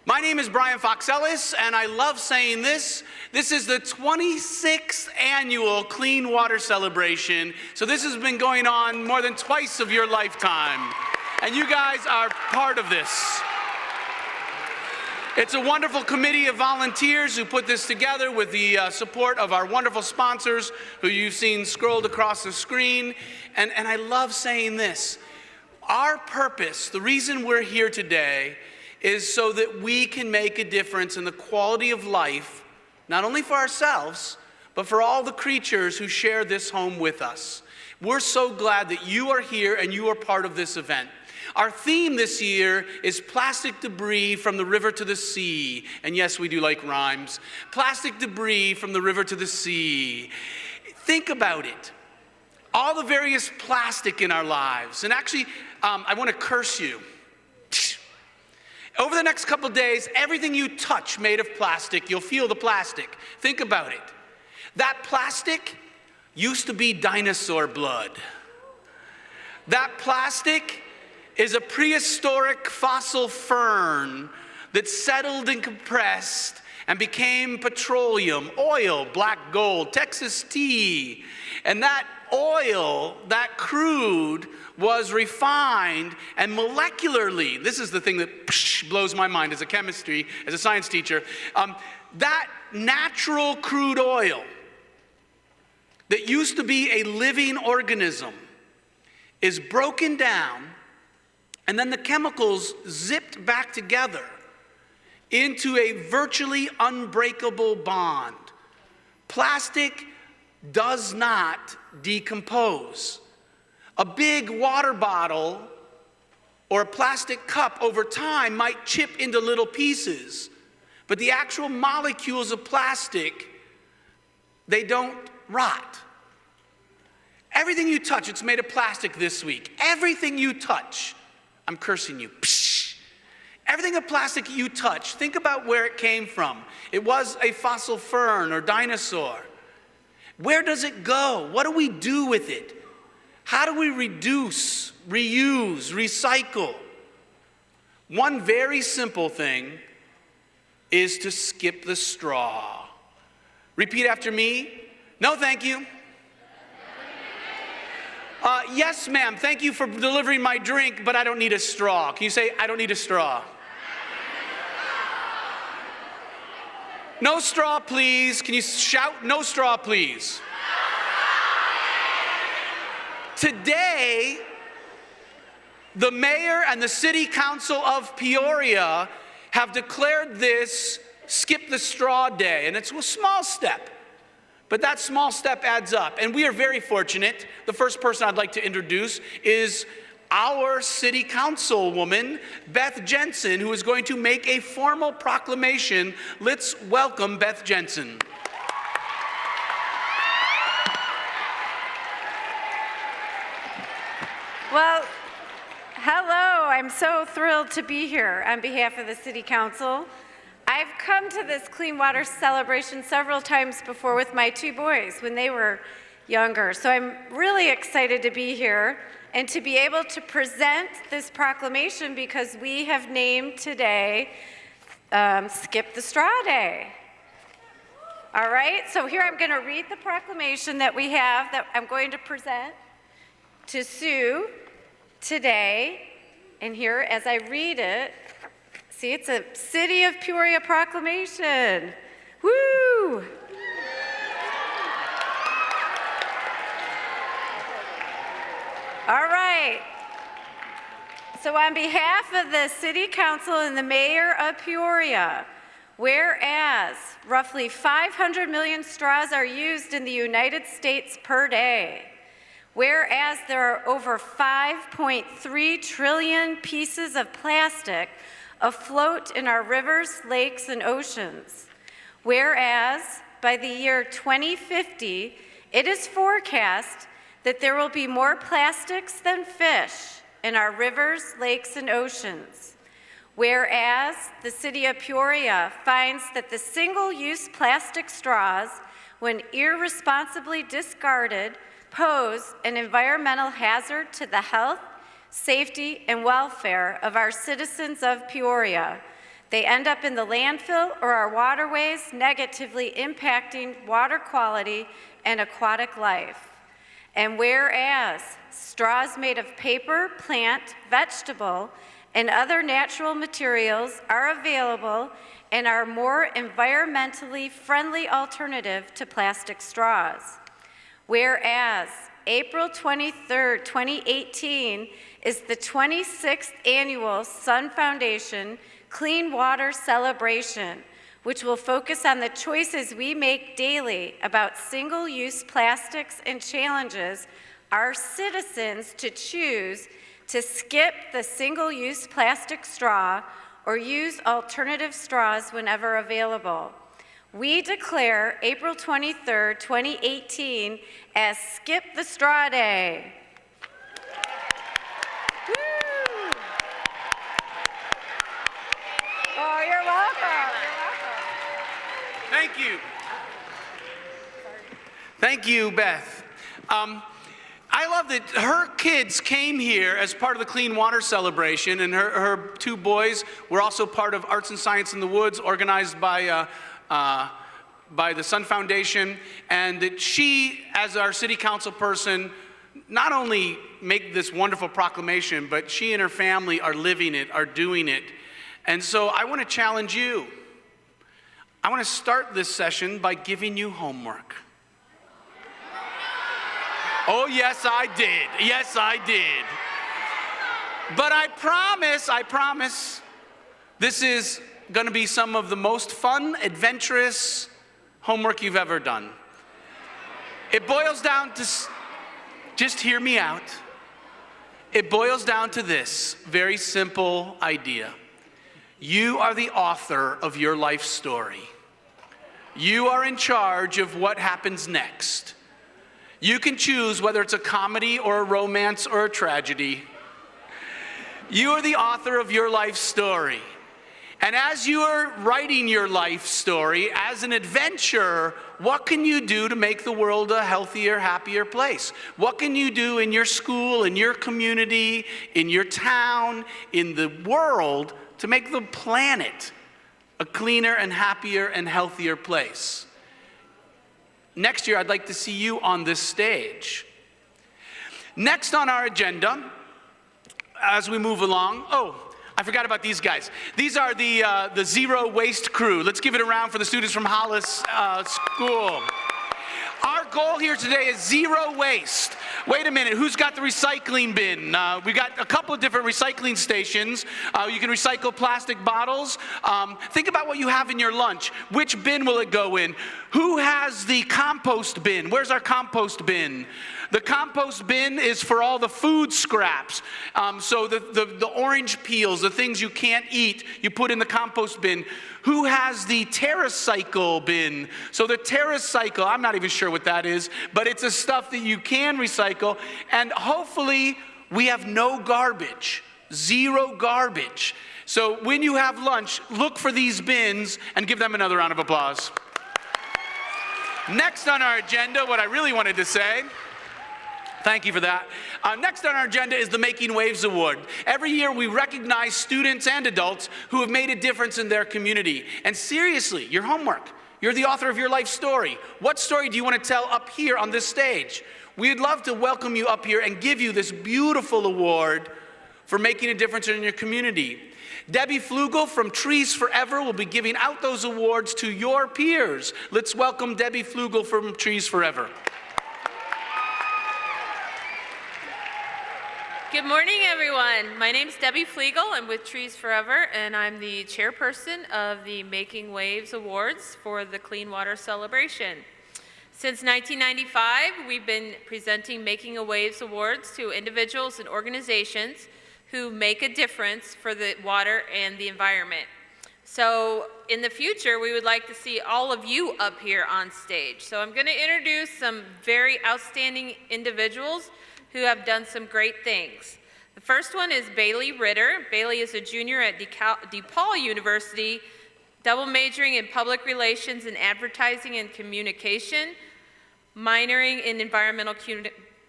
My name is Brian Foxellis, and I love saying this. This is the 26th annual Clean Water Celebration. So this has been going on more than twice of your lifetime. And you guys are part of this. It's a wonderful committee of volunteers who put this together with the support of our wonderful sponsors who you've seen scrolled across the screen. And I love saying this. Our purpose, the reason we're here today, is so that we can make a difference in the quality of life, not only for ourselves, but for all the creatures who share this home with us. We're so glad that you are here and you are part of this event. Our theme this year is plastic debris from the river to the sea. And yes, we do like rhymes. Plastic debris from the river to the sea. Think about it. All the various plastic in our lives. And actually, I want to curse you. Over the next couple days, everything you touch made of plastic, you'll feel the plastic. Think about it. That plastic used to be dinosaur blood. That plastic is a prehistoric fossil fern that settled and compressed and became petroleum, oil, black gold, Texas tea. And that oil, that crude, was refined and molecularly, this is the thing that blows my mind as a science teacher, that natural crude oil that used to be a living organism is broken down, and then the chemicals zipped back together into a virtually unbreakable bond. Plastic does not decompose. A big water bottle or a plastic cup over time might chip into little pieces, but the actual molecules of plastic, they don't rot. Everything you touch, it's made of plastic this week. Everything you touch, I'm cursing you. Psh. Everything of plastic you touch, think about where it came from. It was a fossil fern or dinosaur. Where does it go? What do we do with it? How do we reduce, reuse, recycle? One very simple thing is to skip the straw. Repeat after me. No, thank you. Yes, ma'am, thank you for delivering my drink, but I don't need a straw. Can you say, I don't need a straw? No straw, please. Can you shout, no straw, please? Today, the mayor and the city council of Peoria have declared this Skip the Straw Day, and it's a small step, but that small step adds up. And we are very fortunate. The first person I'd like to introduce is our city councilwoman, Beth Jensen, who is going to make a formal proclamation. Let's welcome Beth Jensen. Well, hello. I'm so thrilled to be here on behalf of the City Council. I've come to this Clean Water Celebration several times before with my two boys when they were younger. So I'm really excited to be here and to be able to present this proclamation because we have named today Skip the Straw Day. All right, so here I'm going to read the proclamation that we have that I'm going to present to Sue today. And here, as I read it, see, it's a City of Peoria proclamation. Woo! All right. So on behalf of the City Council and the Mayor of Peoria, whereas roughly 500 million straws are used in the United States per day, whereas there are over 5.3 trillion pieces of plastic afloat in our rivers, lakes, and oceans, whereas by the year 2050, it is forecast that there will be more plastics than fish in our rivers, lakes, and oceans, whereas the City of Peoria finds that the single-use plastic straws, when irresponsibly discarded, pose an environmental hazard to the health, safety, and welfare of our citizens of Peoria. They end up in the landfill or our waterways, negatively impacting water quality and aquatic life. And whereas straws made of paper, plant, vegetable, and other natural materials are available and are more environmentally friendly alternative to plastic straws. Whereas April 23rd, 2018 is the 26th annual Sun Foundation Clean Water Celebration, which will focus on the choices we make daily about single-use plastics and challenges our citizens to choose to skip the single-use plastic straw or use alternative straws whenever available. We declare April 23rd, 2018 as Skip the Straw Day. Woo! Oh, you're welcome. Thank you. Thank you, Beth. I love that her kids came here as part of the Clean Water Celebration, and her two boys were also part of Arts and Science in the Woods, organized by the Sun Foundation, and that she, as our city council person, not only make this wonderful proclamation, but she and her family are living it, are doing it. And so I want to challenge you. I want to start this session by giving you homework. Oh, yes, I did. Yes, I did. But I promise, this is going to be some of the most fun, adventurous homework you've ever done. It boils down to, just hear me out. It boils down to this very simple idea. You are the author of your life story. You are in charge of what happens next. You can choose whether it's a comedy or a romance or a tragedy. You are the author of your life story. And as you are writing your life story as an adventure, what can you do to make the world a healthier, happier place? What can you do in your school, in your community, in your town, in the world to make the planet a cleaner and happier and healthier place? Next year, I'd like to see you on this stage. Next on our agenda, as we move along, I forgot about these guys. These are the Zero Waste crew. Let's give it a round for the students from Hollis School. Our goal here today is zero waste. Wait a minute, who's got the recycling bin? We got a couple of different recycling stations. You can recycle plastic bottles. Think about what you have in your lunch. Which bin will it go in? Who has the compost bin? Where's our compost bin? The compost bin is for all the food scraps. So the orange peels, the things you can't eat, you put in the compost bin. Who has the TerraCycle bin? So the TerraCycle, I'm not even sure what that is, but it's a stuff that you can recycle. And hopefully we have no garbage, zero garbage. So when you have lunch, look for these bins and give them another round of applause. Next on our agenda, what I really wanted to say, thank you for that. Next on our agenda is the Making Waves Award. Every year we recognize students and adults who have made a difference in their community. And seriously, your homework. You're the author of your life story. What story do you want to tell up here on this stage? We'd love to welcome you up here and give you this beautiful award for making a difference in your community. Debbie Flugel from Trees Forever will be giving out those awards to your peers. Let's welcome Debbie Flugel from Trees Forever. Good morning, everyone. My name's Debbie Flegel. I'm with Trees Forever, and I'm the chairperson of the Making Waves Awards for the Clean Water Celebration. Since 1995, we've been presenting Making a Waves Awards to individuals and organizations who make a difference for the water and the environment. So in the future, we would like to see all of you up here on stage. So I'm going to introduce some very outstanding individuals who have done some great things. The first one is Bailey Ritter. Bailey is a junior at DePaul University, double majoring in public relations and advertising and communication, minoring in environmental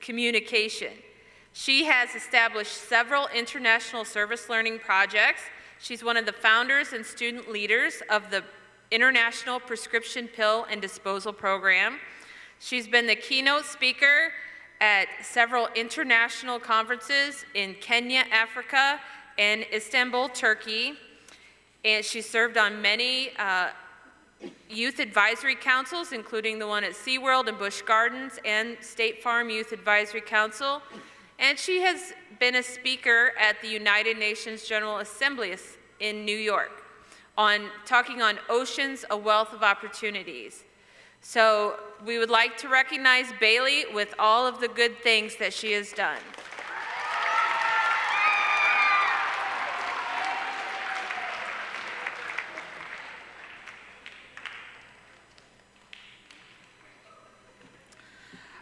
communication. She has established several international service learning projects She's one of the founders and student leaders of the International Prescription Pill and Disposal Program. She's been the keynote speaker at several international conferences in Kenya, Africa, and Istanbul, Turkey. And she served on many youth advisory councils, including the one at SeaWorld and Busch Gardens and State Farm Youth Advisory Council. And she has been a speaker at the United Nations General Assembly in New York talking on oceans, a wealth of opportunities. So we would like to recognize Bailey with all of the good things that she has done.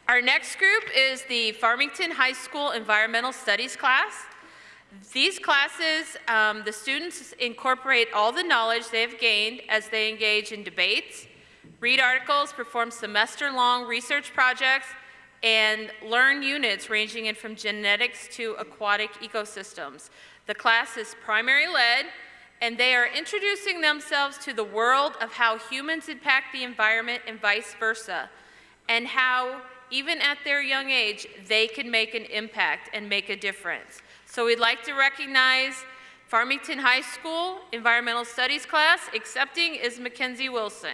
Our next group is the Farmington High School Environmental Studies class. These classes, the students incorporate all the knowledge they've gained as they engage in debates, read articles, perform semester-long research projects, and learn units ranging in from genetics to aquatic ecosystems. The class is primary-led, and they are introducing themselves to the world of how humans impact the environment and vice versa, and how even at their young age, they can make an impact and make a difference. So we'd like to recognize Farmington High School Environmental Studies class. Accepting is Mackenzie Wilson.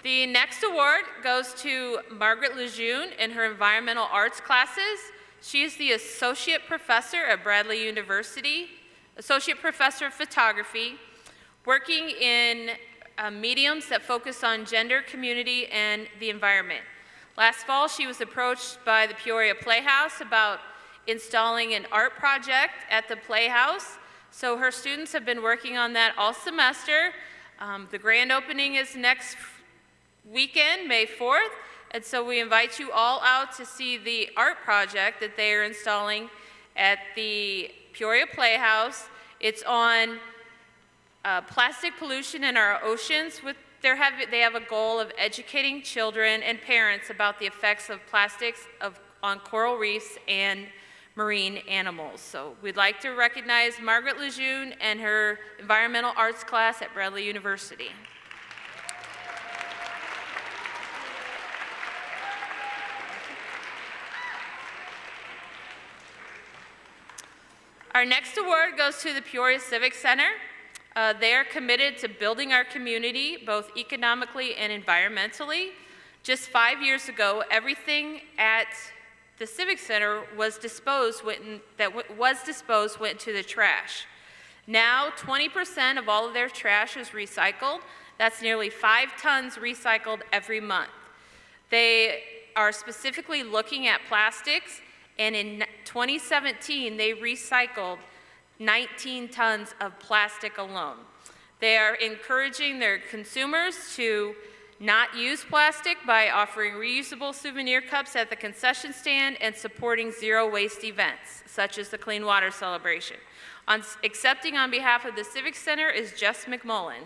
The next award goes to Margaret Lejeune in her environmental arts classes. She is the Associate Professor at Bradley University, Associate Professor of Photography, working in mediums that focus on gender, community, and the environment. Last fall, she was approached by the Peoria Playhouse about installing an art project at the Playhouse. So her students have been working on that all semester. The grand opening is next weekend, May 4th. And so we invite you all out to see the art project that they are installing at the Peoria Playhouse. It's on plastic pollution in our oceans. They have a goal of educating children and parents about the effects of plastics on coral reefs and marine animals. So we'd like to recognize Margaret Lejeune and her environmental arts class at Bradley University. Our next award goes to the Peoria Civic Center. They are committed to building our community, both economically and environmentally. Just 5 years ago, everything at the Civic Center went into the trash. Now, 20% of all of their trash is recycled. That's nearly 5 tons recycled every month. They are specifically looking at plastics, and in 2017, they recycled 19 tons of plastic alone. They are encouraging their consumers to not use plastic by offering reusable souvenir cups at the concession stand and supporting zero waste events, such as the Clean Water Celebration. Accepting on behalf of the Civic Center is Jess McMullen.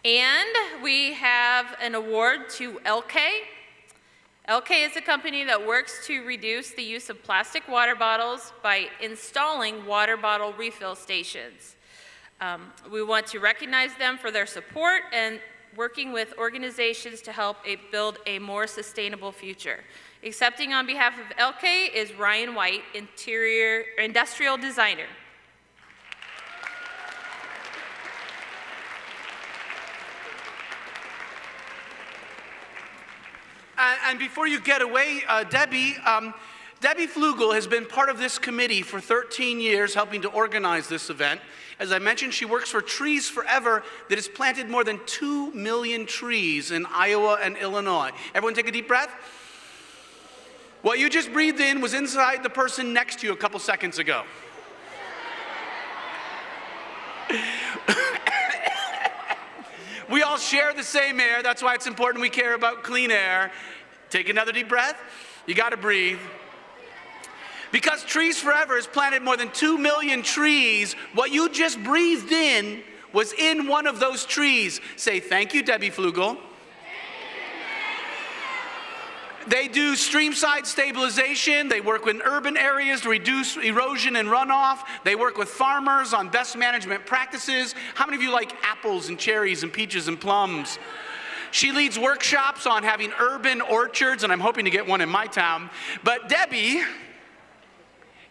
And we have an award to LK. LK is a company that works to reduce the use of plastic water bottles by installing water bottle refill stations. We want to recognize them for their support and working with organizations to help build a more sustainable future. Accepting on behalf of LK is Ryan White, industrial designer. And before you get away, Debbie Flugel has been part of this committee for 13 years, helping to organize this event. As I mentioned, she works for Trees Forever that has planted more than 2 million trees in Iowa and Illinois. Everyone take a deep breath. What you just breathed in was inside the person next to you a couple seconds ago. We all share the same air. That's why it's important we care about clean air. Take another deep breath. You got to breathe. Because Trees Forever has planted more than 2 million trees, what you just breathed in was in one of those trees. Say, thank you, Debbie Flugel. They do streamside stabilization. They work with urban areas to reduce erosion and runoff. They work with farmers on best management practices. How many of you like apples and cherries and peaches and plums? She leads workshops on having urban orchards, and I'm hoping to get one in my town. But Debbie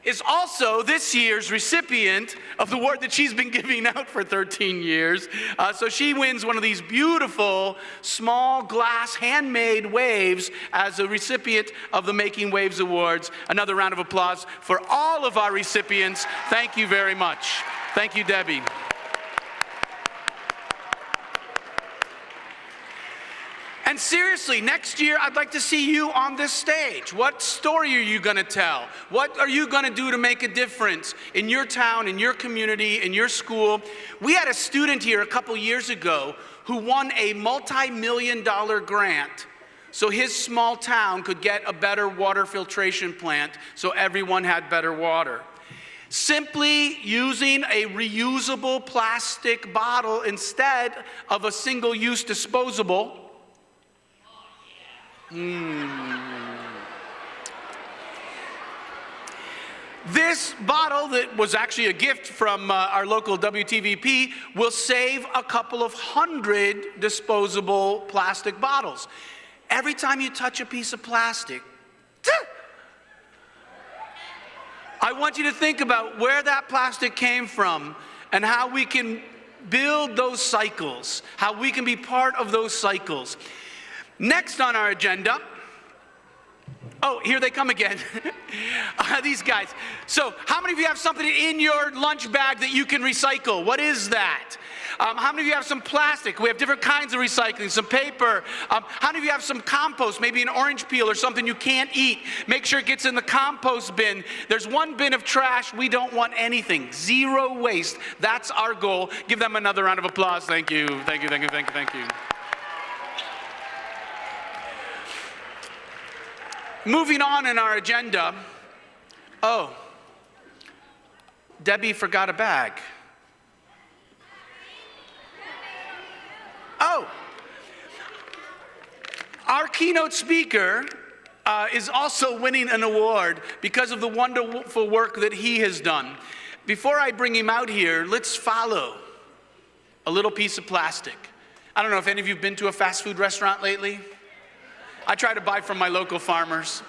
is also this year's recipient of the award that she's been giving out for 13 years. So she wins one of these beautiful small glass handmade waves as a recipient of the Making Waves Awards. Another round of applause for all of our recipients. Thank you very much. Thank you, Debbie. And seriously, next year, I'd like to see you on this stage. What story are you going to tell? What are you going to do to make a difference in your town, in your community, in your school? We had a student here a couple years ago who won a multi-million-dollar grant so his small town could get a better water filtration plant so everyone had better water. Simply using a reusable plastic bottle instead of a single-use disposable. This bottle that was actually a gift from our local WTVP will save a couple of hundred disposable plastic bottles. Every time you touch a piece of plastic, I want you to think about where that plastic came from and how we can build those cycles, how we can be part of those cycles. Next on our agenda, oh, here they come again. These guys. So how many of you have something in your lunch bag that you can recycle? What is that? How many of you have some plastic? We have different kinds of recycling, some paper. How many of you have some compost, maybe an orange peel or something you can't eat? Make sure it gets in the compost bin. There's one bin of trash. We don't want anything. Zero waste. That's our goal. Give them another round of applause. Thank you. Thank you, thank you, thank you, thank you. Moving on in our agenda, oh, Debbie forgot a bag. Oh, our keynote speaker is also winning an award because of the wonderful work that he has done. Before I bring him out here, let's follow a little piece of plastic. I don't know if any of you have been to a fast food restaurant lately. I try to buy from my local farmers.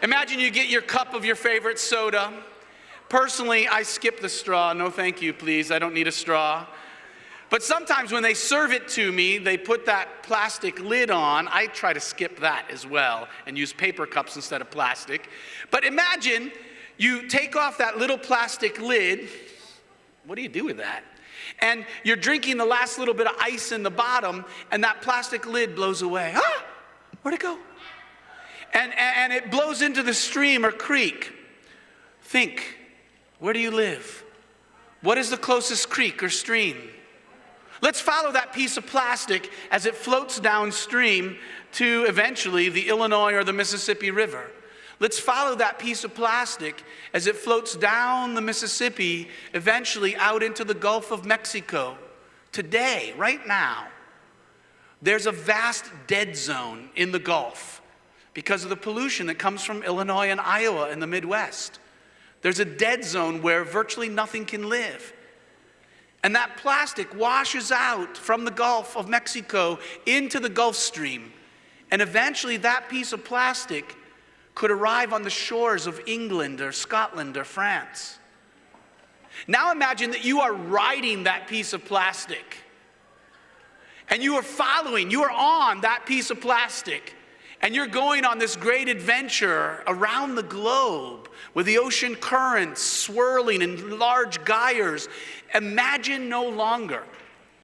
Imagine you get your cup of your favorite soda. Personally, I skip the straw. No, thank you, please. I don't need a straw. But sometimes when they serve it to me, they put that plastic lid on. I try to skip that as well and use paper cups instead of plastic. But imagine you take off that little plastic lid. What do you do with that? And you're drinking the last little bit of ice in the bottom, and that plastic lid blows away. Ah! Where'd it go? And it blows into the stream or creek. Think, where do you live? What is the closest creek or stream? Let's follow that piece of plastic as it floats downstream to eventually the Illinois or the Mississippi River. Let's follow that piece of plastic as it floats down the Mississippi, eventually out into the Gulf of Mexico. Today, right now, there's a vast dead zone in the Gulf because of the pollution that comes from Illinois and Iowa and the Midwest. There's a dead zone where virtually nothing can live. And that plastic washes out from the Gulf of Mexico into the Gulf Stream. And eventually that piece of plastic could arrive on the shores of England or Scotland or France. Now imagine that you are riding that piece of plastic. And you are following, you are on that piece of plastic. And you're going on this great adventure around the globe with the ocean currents swirling in large gyres. Imagine no longer